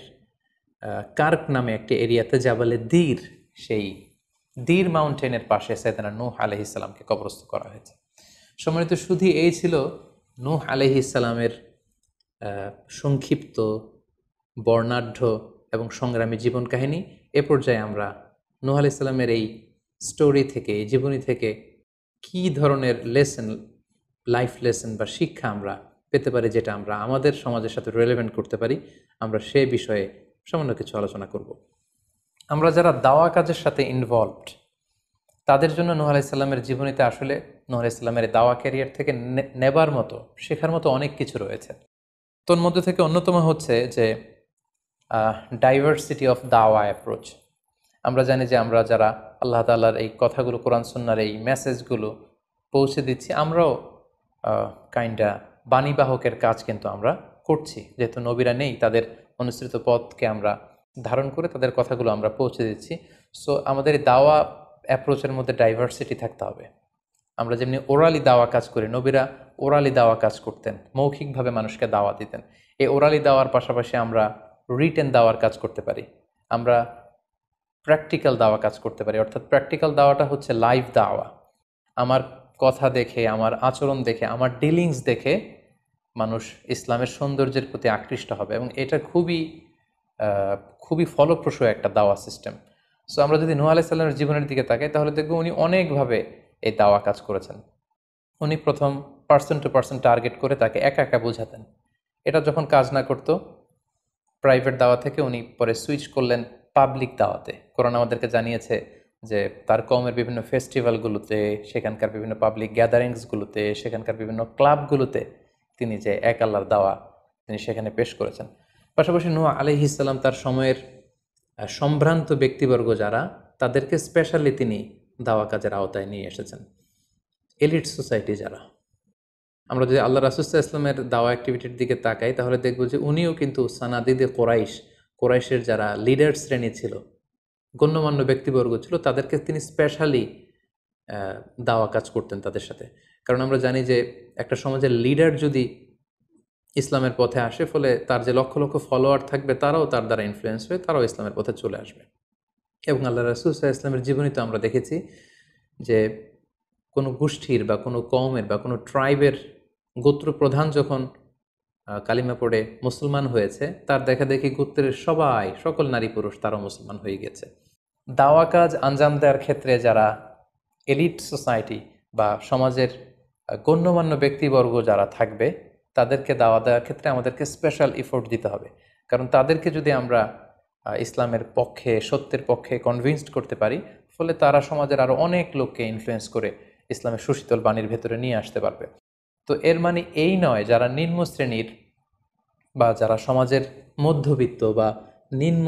কার্ক নামে একটি এরিয়াতে জাবালে দীর, সেই দীর মাউন্টেনের পাশে সাইয়েদনা নূহ আলাইহিস সালামকে কবরস্থ করা হয়েছে। সম্মানিত সুধী, এই ছিল নূহ আলাইহিস সালামের সংক্ষিপ্ত, বর্ণাঢ্য এবং সংগ্রামী জীবন কাহিনী। এ পর্যায়ে আমরা নূহ আলাইহিস সালামের এই স্টোরি থেকে, এই জীবনী থেকে কী ধরনের লেসন, লাইফ লেসন বা শিক্ষা আমরা পেতে পারি, যেটা আমরা আমাদের সমাজের সাথে রিলেভেন্ট করতে পারি, আমরা সে বিষয়ে সামান্য কিছু আলোচনা করব। আমরা যারা দাওয়া কাজের সাথে ইনভলভড, তাদের জন্য নূহ আলাইহিস সালামের জীবনীতে আসলে নূহ আলাইহিস সালামের দাওয়া ক্যারিয়ার থেকে নেবার মতো, শেখার মতো অনেক কিছু রয়েছে। তোর মধ্যে থেকে অন্যতম হচ্ছে যে ডাইভার্সিটি অফ দাওয়া অ্যাপ্রোচ। আমরা জানি যে আমরা যারা আল্লাহ তাআলার এই কথাগুলো, কোরআন সুন্নাহর এই মেসেজগুলো পৌঁছে দিচ্ছি, আমরাও কাইন্ডা বাণীবাহকের কাজ কিন্তু আমরা করছি। যেহেতু নবীরা নেই, তাদের অনুসৃত পথকে আমরা ধারণ করে তাদের কথাগুলো আমরা পৌঁছে দিচ্ছি। সো আমাদের এই দাওয়া অ্যাপ্রোচের মধ্যে ডাইভার্সিটি থাকতে হবে। আমরা যেমনি ওরালি দাওয়া কাজ করি, নবীরা ওরালি দাওয়া কাজ করতেন, মৌখিকভাবে মানুষকে দাওয়া দিতেন। এই ওরালি দাওয়ার পাশাপাশি আমরা রিটেন দাওয়ার কাজ করতে পারি, আমরা প্র্যাকটিক্যাল দাওয়া কাজ করতে পারি। অর্থাৎ প্র্যাকটিক্যাল দাওয়াটা হচ্ছে লাইভ দাওয়া। আমার কথা দেখে, আমার আচরণ দেখে, আমার ডিলিংস দেখে মানুষ ইসলামের সৌন্দর্যের প্রতি আকৃষ্ট হবে, এবং এটা খুবই ফলপ্রসূ একটা দাওয়া সিস্টেম। সো আমরা যদি নূহ আলাইহিস সালামের জীবনের দিকে তাকাই, তাহলে দেখব উনি অনেকভাবে এই দাওয়া কাজ করেছেন। উনি প্রথম পার্সন টু পার্সন টার্গেট করে তাকে একা একা বোঝাতেন। এটা যখন কাজ না করতো, প্রাইভেট দাওয়া থেকে উনি পরে সুইচ করলেন পাবলিক দাওয়াতে। কোরআন আমাদেরকে জানিয়েছে যে তার কওমের বিভিন্ন ফেস্টিভ্যালগুলোতে, সেখানকার বিভিন্ন পাবলিক গ্যাদারিংসগুলোতে, সেখানকার বিভিন্ন ক্লাবগুলোতে তিনি যে এক আল্লাহর দাওয়া তিনি সেখানে পেশ করেছেন। পাশাপাশি নূহ আলাইহিস সালাম তার সময়ের সম্ভ্রান্ত ব্যক্তিবর্গ যারা, তাদেরকে স্পেশালি তিনি দাওয়া কাজের আওতায় নিয়ে এসেছেন। এলিট সোসাইটি যারা, আমরা যদি আল্লাহ রাসূল সাল্লাল্লাহু আলাইহি ওয়াসাল্লামের দাওয়া অ্যাক্টিভিটির দিকে তাকাই, তাহলে দেখব যে উনিও কিন্তু সানাদিদে কোরাইশের যারা লিডার শ্রেণী ছিল, গণ্যমান্য ব্যক্তিবর্গ ছিল, তাদেরকে তিনি স্পেশালি দাওয়া কাজ করতেন তাদের সাথে। কারণ আমরা জানি যে একটা সমাজের লিডার যদি ইসলামের পথে আসে, ফলে তার যে লক্ষ লক্ষ ফলোয়ার থাকবে তারাও তার দ্বারা ইনফ্লুয়েন্স হয়ে তারাও ইসলামের পথে চলে আসবে। এবং আল্লাহ রাসূল সাল্লাল্লাহু আলাইহি ওয়াসাল্লামের জীবনী তো আমরা দেখেছি যে কোনো গোষ্ঠীর বা কোনো কওমের বা কোনো ট্রাইবের গোত্র প্রধান যখন কালিমা পড়ে মুসলমান হয়েছে, তার দেখা দেখি গোত্রের সকল নারী পুরুষ তারাও মুসলমান হয়ে গেছে। দাওয়া কাজ আঞ্জাম দেওয়ার ক্ষেত্রে যারা এলিট সোসাইটি বা সমাজের গণ্যমান্য ব্যক্তিবর্গ যারা থাকবে, তাদেরকে দাওয়া দেওয়ার ক্ষেত্রে আমাদেরকে স্পেশাল এফোর্ট দিতে হবে। কারণ তাদেরকে যদি আমরা ইসলামের পক্ষে, সত্যের পক্ষে কনভিন্সড করতে পারি, ফলে তারা সমাজের আরও অনেক লোককে ইনফ্লুয়েন্স করে ইসলামের সুশীতল বাণীর ভেতরে নিয়ে আসতে পারবে। তো এর মানে এই নয় যারা নিম্ন শ্রেণীর বা যারা সমাজের মধ্যবিত্ত বা নিম্ন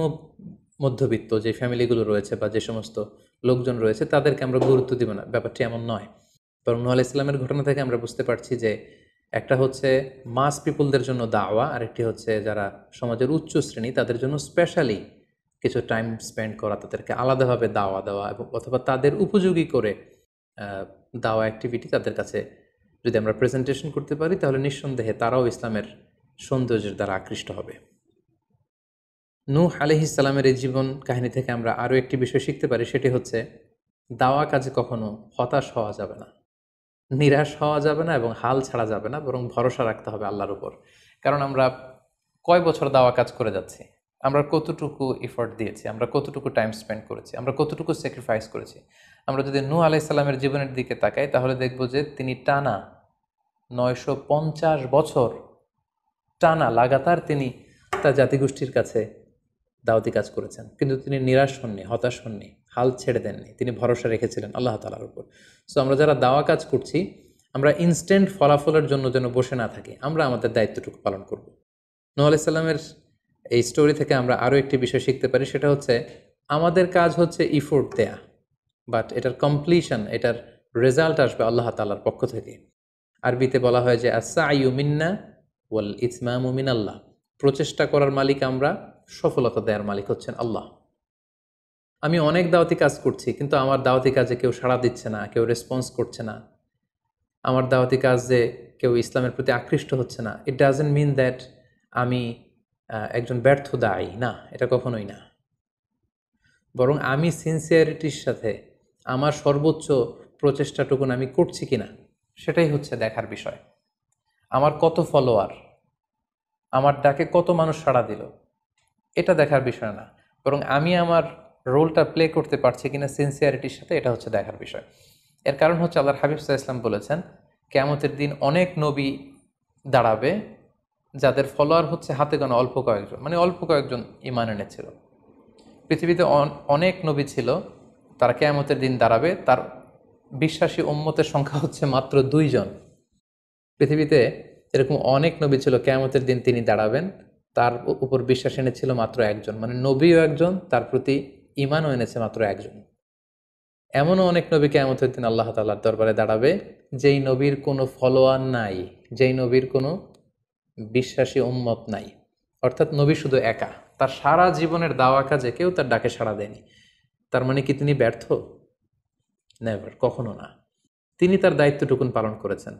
মধ্যবিত্ত যে ফ্যামিলিগুলো রয়েছে বা যে সমস্ত লোকজন রয়েছে, তাদেরকে আমরা গুরুত্ব দিব না, ব্যাপারটি এমন নয়। বরং নূহ আলাইহিস সালামের ঘটনা থেকে আমরা বুঝতে পারছি যে একটা হচ্ছে মাস পিপুলদের জন্য দাওয়া, আর একটি হচ্ছে যারা সমাজের উচ্চ শ্রেণী তাদের জন্য স্পেশালি কিছু টাইম স্পেন্ড করা, তাদেরকে আলাদাভাবে দাওয়া দেওয়া, এবং অথবা তাদের উপযোগী করে দাওয়া অ্যাক্টিভিটি তাদের কাছে যদি আমরা প্রেজেন্টেশন করতে পারি, তাহলে নিঃসন্দেহে তারাও ইসলামের সৌন্দর্যের দ্বারা আকৃষ্ট হবে। নূহ আলাইহিস সালামের এই জীবন কাহিনী থেকে আমরা আরও একটি বিষয় শিখতে পারি, সেটি হচ্ছে দাওয়া কাজে কখনো হতাশ হওয়া যাবে না, নিরাশ হওয়া যাবে না, এবং হাল ছাড়া যাবে না, বরং ভরসা রাখতে হবে আল্লাহর উপর। কারণ আমরা কয় বছর দাওয়া কাজ করে যাচ্ছি, আমরা কতটুকু এফোর্ট দিয়েছি, আমরা কতটুকু টাইম স্পেন্ড করেছি, আমরা কতটুকু স্যাক্রিফাইস করেছি। আমরা যদি নূহ আলাইহিস সালামের জীবনের দিকে তাকাই, তাহলে দেখব যে তিনি টানা 950 বছর টানা লাগাতার তিনি তার জাতিগোষ্ঠীর কাছে দাওয়াতি কাজ করেছেন, কিন্তু তিনি নিরাশ হননি, হতাশ হননি, হাল ছেড়ে দেননি, তিনি ভরসা রেখেছিলেন আল্লাহ তাআলার উপর। সো আমরা যারা দাওয়া কাজ করছি, আমরা ইনস্ট্যান্ট ফলাফলের জন্য যেন বসে না থাকি, আমরা আমাদের দায়িত্বটুকু পালন করব। নূহ আলাইহিস সালামের এই স্টোরি থেকে আমরা আরও একটি বিষয় শিখতে পারি, সেটা হচ্ছে আমাদের কাজ হচ্ছে ইফোর্ট দেয়া, বাট এটার কমপ্লিশন, এটার রেজাল্ট আসবে আল্লাহ তাআলার পক্ষ থেকে। আরবিতে বলা হয় যে আস-সা'য়ু মিন্না ওয়াল ইতমামু মিনাল্লাহ, প্রচেষ্টা করার মালিক আমরা, সফলতা দেওয়ার মালিক হচ্ছেন আল্লাহ। আমি অনেক দাওয়াতি কাজ করছি, কিন্তু আমার দাওয়াতি কাজে কেউ সাড়া দিচ্ছে না, কেউ রেসপন্স করছে না, আমার দাওয়াতি কাজে কেউ ইসলামের প্রতি আকৃষ্ট হচ্ছে না, ইট ডাজন্ট মিন দ্যাট আমি একজন ব্যর্থ দায়ী, না, এটা কখনোই না। বরং আমি সিনসিয়ারিটির সাথে আমার সর্বোচ্চ প্রচেষ্টাটুকুন আমি করছি কিনা, সেটাই হচ্ছে দেখার বিষয়। আমার কত ফলোয়ার, আমার ডাকে কত মানুষ সাড়া দিল, এটা দেখার বিষয় না, বরং আমি আমার রোলটা প্লে করতে পারছি কিনা সিনসিয়ারিটির সাথে, এটা হচ্ছে দেখার বিষয়। এর কারণ হচ্ছে আল্লাহর হাবিব সাল্লাল্লাহু আলাইহি ওয়াসাল্লাম বলেছেন, কিয়ামতের দিন অনেক নবী দাঁড়াবে যাদের ফলোয়ার হচ্ছে হাতে গোনা অল্প কয়েকজন, মানে অল্প কয়েকজন ঈমান এনেছিল। পৃথিবীতে অনেক নবী ছিল, তারা কিয়ামতের দিন দাঁড়াবে, তার বিশ্বাসী উম্মতের সংখ্যা হচ্ছে মাত্র 2 জন। পৃথিবীতে এরকম অনেক নবী ছিল, কিয়ামতের দিন তিনি দাঁড়াবেন, তার উপর বিশ্বাস এনেছিল মাত্র 1 জন, মানে নবীও একজন, তার প্রতি ঈমানও এনেছে মাত্র 1 জন। এমনও অনেক নবী কিয়ামতের দিন আল্লাহ তাআলার দরবারে দাঁড়াবে যেই নবীর কোনো ফলোয়ার নাই, যেই নবীর কোনো বিশ্বাসী উম্মত নাই। অর্থাৎ নবী শুধু একা, তার সারা জীবনের দাওয়া কাজে কেউ তার ডাকে সাড়া দেয়নি। তার মানে কি তিনি ব্যর্থ? নেভার, কখনো না। তিনি তার দায়িত্বটুকুন পালন করেছেন,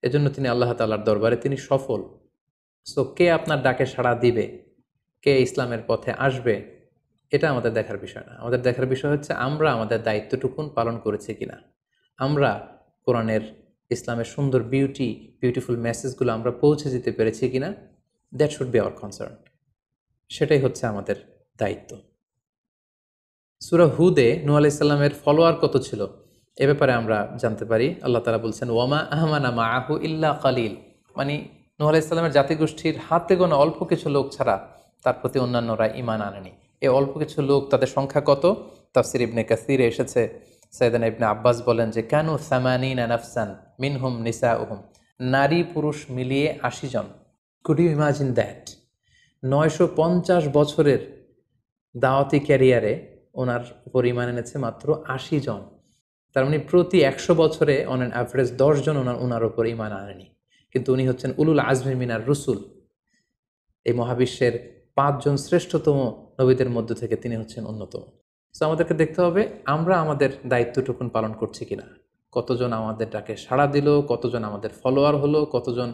এজন্য তিনি আল্লাহ তাআলার দরবারে তিনি সফল। সো কে আপনার ডাকে সাড়া দিবে, কে ইসলামের পথে আসবে, এটা আমাদের দেখার বিষয় না। আমাদের দেখার বিষয় হচ্ছে আমরা আমাদের দায়িত্বটুকুন পালন করেছি কিনা, আমরা কোরআনের ইসলামের সুন্দর বিউটিফুল মেসেজগুলো আমরা পৌঁছে দিতে পেরেছি কিনা। That should be hour concern. সেটাই হচ্ছে আমাদের দায়িত্ব। সূরা হুদে নূহ আলাইহিস সালামের ফলোয়ার কত ছিল এ ব্যাপারে আমরা জানতে পারি। আল্লাহ তাআলা বলছেন, ওয়ামা আমানা মাআহু ইল্লা কালিল। মানে নূহ আলাইহিস সালামের জাতিগোষ্ঠীর হাতে গোনা অল্প কিছু লোক ছাড়া তার প্রতি অন্যান্যরা ঈমান আনেনি। এই অল্প কিছু লোক, তাদের সংখ্যা কত? তাফসির ইবনে কাসিরে এসেছে, সাইয়েদনা ইবনে আব্বাস বলেন যে কানু সামানিনা নাফসান মিনহুম নিসাউহুম, নারী পুরুষ মিলিয়ে ৮০ জন। Could you imagine that? ৯৫০ বছরের দাওয়াতি ক্যারিয়ারে ওনার উপর ঈমান এনেছে মাত্র ৮০ জন। তার মানে প্রতি ১০০ বছরে অন অ্যান অ্যাভারেজ ১০ জন ওনার উপর ঈমান আনেনি। কিন্তু উনি হচ্ছেন উলুল আজমি মিনার রুসুল। এই মহাবিশ্বের ৫ জন শ্রেষ্ঠতম নবীদের মধ্য থেকে তিনি হচ্ছেন অন্যতম। সো আমাদেরকে দেখতে হবে আমরা আমাদের দায়িত্বটুকুন পালন করছি কিনা। কতজন আমাদের ডাকে সাড়া দিল, কতজন আমাদের ফলোয়ার হলো, কতজন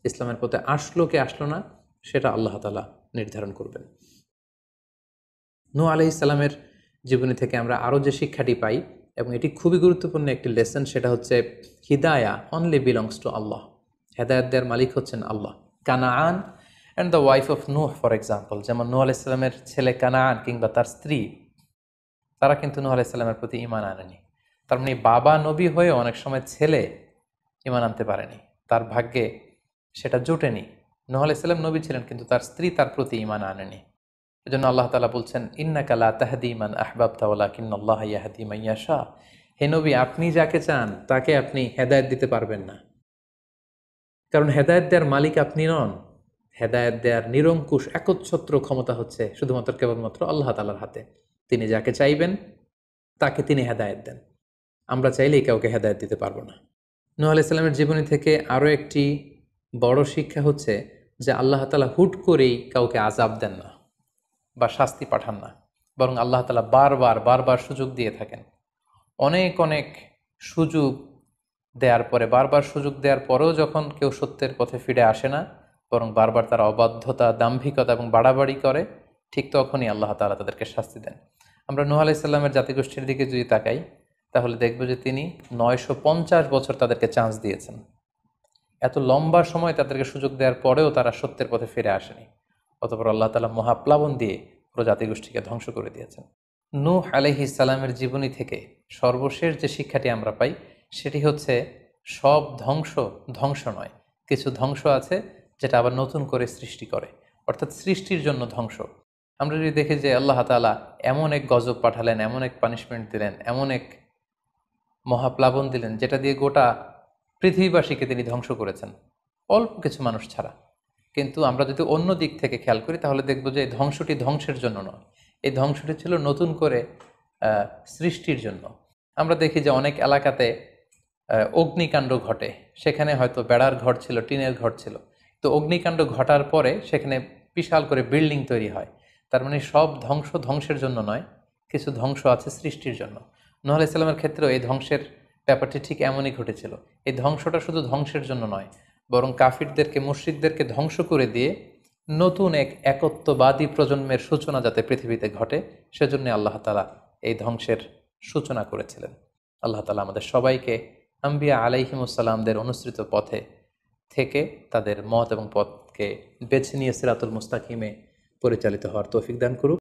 ইসলামের পথে আসলো কে আসলো না, সেটা আল্লাহ তাআলা নির্ধারণ করবেন। নূহ আলাইহিস সালামের জীবনী থেকে আমরা আরও যে শিক্ষাটি পাই, এবং এটি খুবই গুরুত্বপূর্ণ একটি লেসন, সেটা হচ্ছে হিদায়া অনলি বিলংস টু আল্লাহ। হেদায়েত দেওয়ার মালিক হচ্ছেন Allah. Canaan and the wife of Nuh for example, যেমন নূহ আলাইহিস সালামের ছেলে কানাআন কিংবা তার স্ত্রী, তারা কিন্তু নূহ আলাইহিস সালামের প্রতি ঈমান আনেনি। তার মানে বাবা নবী হয়ে অনেক সময় ছেলে ঈমান আনতে পারেনি, তার ভাগ্যে সেটা জোটেনি। নূহ আলাইহিস সালাম নবী ছিলেন, কিন্তু তার স্ত্রী তার প্রতি ঈমান আনেনি। এজন্য আল্লাহ তাআলা বলছেন, ইন্নাকা লা তাহদি মান আহবাবতা ওয়ালাকিন্নাল্লাহা ইয়াহদি মান ইয়াশা। হে নবী, আপনি যাকে চান তাকে আপনি হেদায়েত দিতে পারবেন না, কারণ হেদায়েত দেওয়ার মালিক আপনি নন। হেদায়েত দেওয়ার নিরঙ্কুশ একচ্ছত্র ক্ষমতা হচ্ছে শুধুমাত্র কেবলমাত্র আল্লাহ তাআলার হাতে। তিনি যাকে চাইবেন তাকে তিনি হেদায়েত দেন। আমরা চাইলেই কাউকে হেদায়েত দিতে পারবো না। নূহ আলাইহিস সালামের জীবনী থেকে আরও একটি বড় শিক্ষা হচ্ছে যে আল্লাহ তাআলা হুট করেই কাউকে আযাব দেন না বা শাস্তি পাঠান না, বরং আল্লাহ তাআলা বারবার সুযোগ দিয়ে থাকেন। অনেক সুযোগ দেওয়ার পরে, বারবার সুযোগ দেওয়ার পরেও যখন কেউ সত্যের পথে ফিরে আসে না, বরং বারবার তারা অবাধ্যতা, দাম্ভিকতা এবং বাড়াবাড়ি করে, ঠিক তখনই আল্লাহ তাআলা তাদেরকে শাস্তি দেন। আমরা নূহ আলাইহিস সালামের জাতিগোষ্ঠীর দিকে যদি তাকাই, তাহলে দেখব যে তিনি ৯৫০ বছর তাদেরকে চান্স দিয়েছেন। এত লম্বা সময় তাদেরকে সুযোগ দেওয়ার পরেও তারা সত্যের পথে ফিরে আসেনি। অতঃপর আল্লাহ তাআলা মহাপ্লাবন দিয়ে পুরো জাতিগোষ্ঠীকে ধ্বংস করে দিয়েছেন। নূহ আলাইহিস সালামের জীবনী থেকে সর্বশেষ যে শিক্ষাটি আমরা পাই, সেটি হচ্ছে সব ধ্বংস নয়। কিছু ধ্বংস আছে যেটা আবার নতুন করে সৃষ্টি করে, অর্থাৎ সৃষ্টির জন্য ধ্বংস। আমরা যদি দেখি যে আল্লাহ তাআলা এমন এক গজব পাঠালেন, এমন এক পানিশমেন্ট দিলেন, এমন এক মহাপ্লাবন দিলেন, যেটা দিয়ে গোটা পৃথিবীবাসীকে তিনি ধ্বংস করেছেন, অল্প কিছু মানুষ ছাড়া। কিন্তু আমরা যদি অন্য দিক থেকে খেয়াল করি, তাহলে দেখব যে এই ধ্বংসটি ধ্বংসের জন্য নয়, এই ধ্বংসটি ছিল নতুন করে সৃষ্টির জন্য। আমরা দেখি যে অনেক এলাকাতে অগ্নিকাণ্ড ঘটে, সেখানে হয়তো বেড়ার ঘর ছিল, টিনের ঘর ছিল, তো অগ্নিকাণ্ড ঘটার পরে সেখানে বিশাল করে বিল্ডিং তৈরি হয়। তার মানে সব ধ্বংসের জন্য নয়, কিছু ধ্বংস আছে সৃষ্টির জন্য। নূহ আলাইহিস সালামের ক্ষেত্রেও এই ধ্বংসের ব্যাপারটি ঠিক এমনই ঘটেছিল। এই ধ্বংসটা শুধু ধ্বংসের জন্য নয়, বরং কাফিরদেরকে, মুশরিকদেরকে ধ্বংস করে দিয়ে নতুন এক একত্ববাদী প্রজন্মের সূচনা যাতে পৃথিবীতে ঘটে, সেজন্য আল্লাহ তাআলা এই ধ্বংসের সূচনা করেছিলেন। আল্লাহ তাআলা আমাদের সবাইকে আম্বিয়া আলাইহিমুসসালামদের অনুসৃত পথে থেকে তাদের মত এবং পথকে বেছে নিয়ে সিরাতুল মুস্তাকিমে পরিচালিত হওয়ার তৌফিক দান করুক।